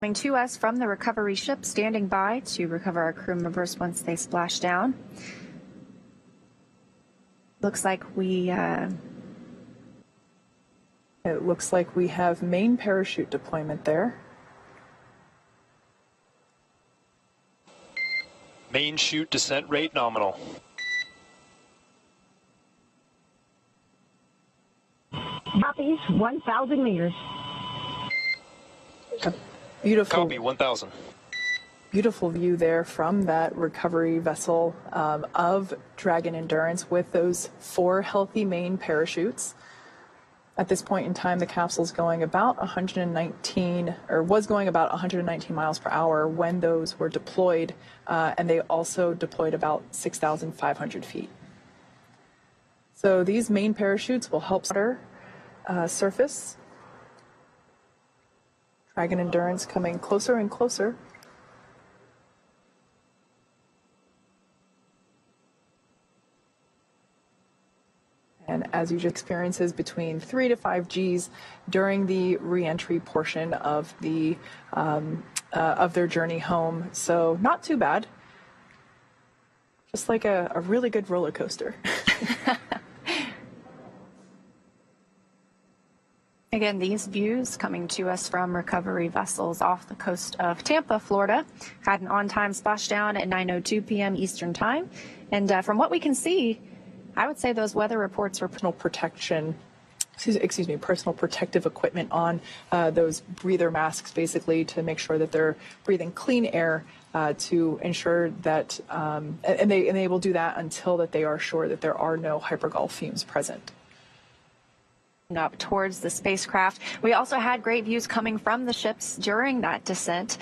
Coming to us from the recovery ship, standing by to recover our crew members once they splash down. Looks like we... It looks like we have main parachute deployment there. Main chute descent rate nominal. Copies, 1,000 meters. Beautiful. Copy, 1,000. Beautiful view there from that recovery vessel of Dragon Endurance with those 4 healthy main parachutes. At this point in time, the capsule's going about 119, or was going about 119 miles per hour when those were deployed, and they also deployed about 6,500 feet. So these main parachutes will help water surface. Dragon Endurance coming closer and closer. And as usual, experiences between 3 to 5 Gs during the re-entry portion of their journey home. So not too bad. Just like a really good roller coaster. Again, these views coming to us from recovery vessels off the coast of Tampa, Florida. Had an on-time splashdown at 9:02 p.m. Eastern Time. And from what we can see, I would say those weather reports were personal protective equipment on those breather masks, basically, to make sure that they're breathing clean air to ensure that, and they will do that until that they are sure that there are no hypergol fumes present. Up towards the spacecraft. We also had great views coming from the ships during that descent.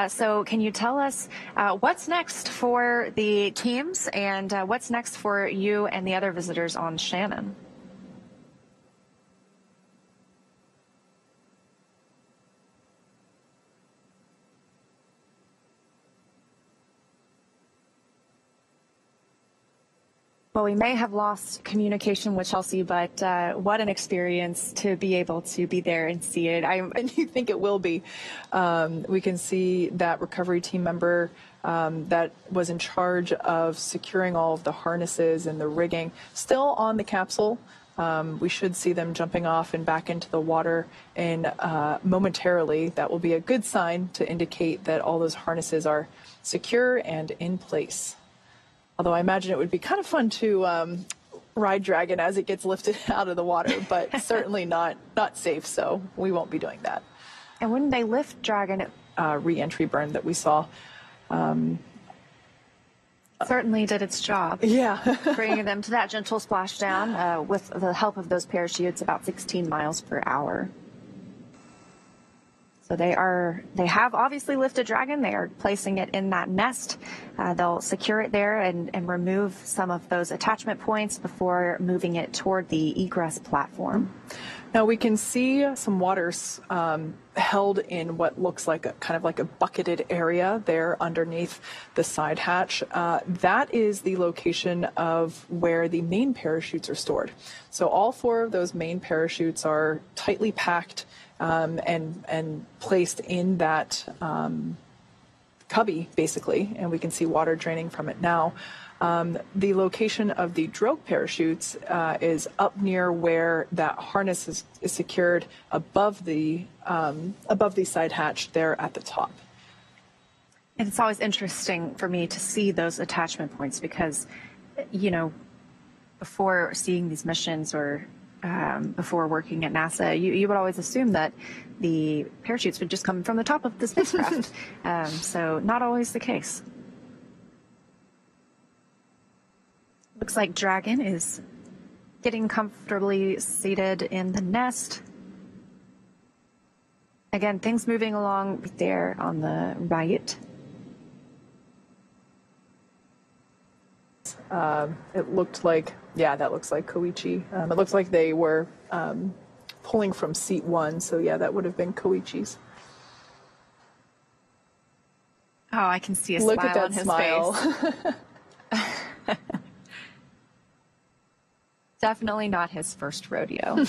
So can you tell us what's next for the teams and what's next for you and the other visitors on Shannon? Well, we may have lost communication with Chelsea, but what an experience to be able to be there and see it. And you think it will be. We can see that recovery team member that was in charge of securing all of the harnesses and the rigging still on the capsule. We should see them jumping off and back into the water in momentarily. That will be a good sign to indicate that all those harnesses are secure and in place. Although I imagine it would be kind of fun to ride Dragon as it gets lifted out of the water, but certainly not safe, so we won't be doing that. And when they lift Dragon, re-entry burn that we saw. Certainly did its job. Yeah. Bringing them to that gentle splashdown with the help of those parachutes, about 16 miles per hour. So they have obviously lifted Dragon. They are placing it in that nest. They'll secure it there and remove some of those attachment points before moving it toward the egress platform. Now we can see some waters held in what looks like kind of like a bucketed area there underneath the side hatch. That is the location of where the main parachutes are stored. So all 4 of those main parachutes are tightly packed and placed in that cubby, basically, and we can see water draining from it now. The location of the drogue parachutes is up near where that harness is secured above the side hatch there at the top. And it's always interesting for me to see those attachment points because, you know, before seeing these missions or before working at NASA, you would always assume that the parachutes would just come from the top of the spacecraft. So not always the case. Looks like Dragon is getting comfortably seated in the nest. Again, things moving along there on the right. It looked like, yeah, that looks like Koichi. It looks like they were pulling from seat 1, so yeah, that would have been Koichi's. Oh, I can see a Look smile at that on his smile. face. Definitely not his first rodeo.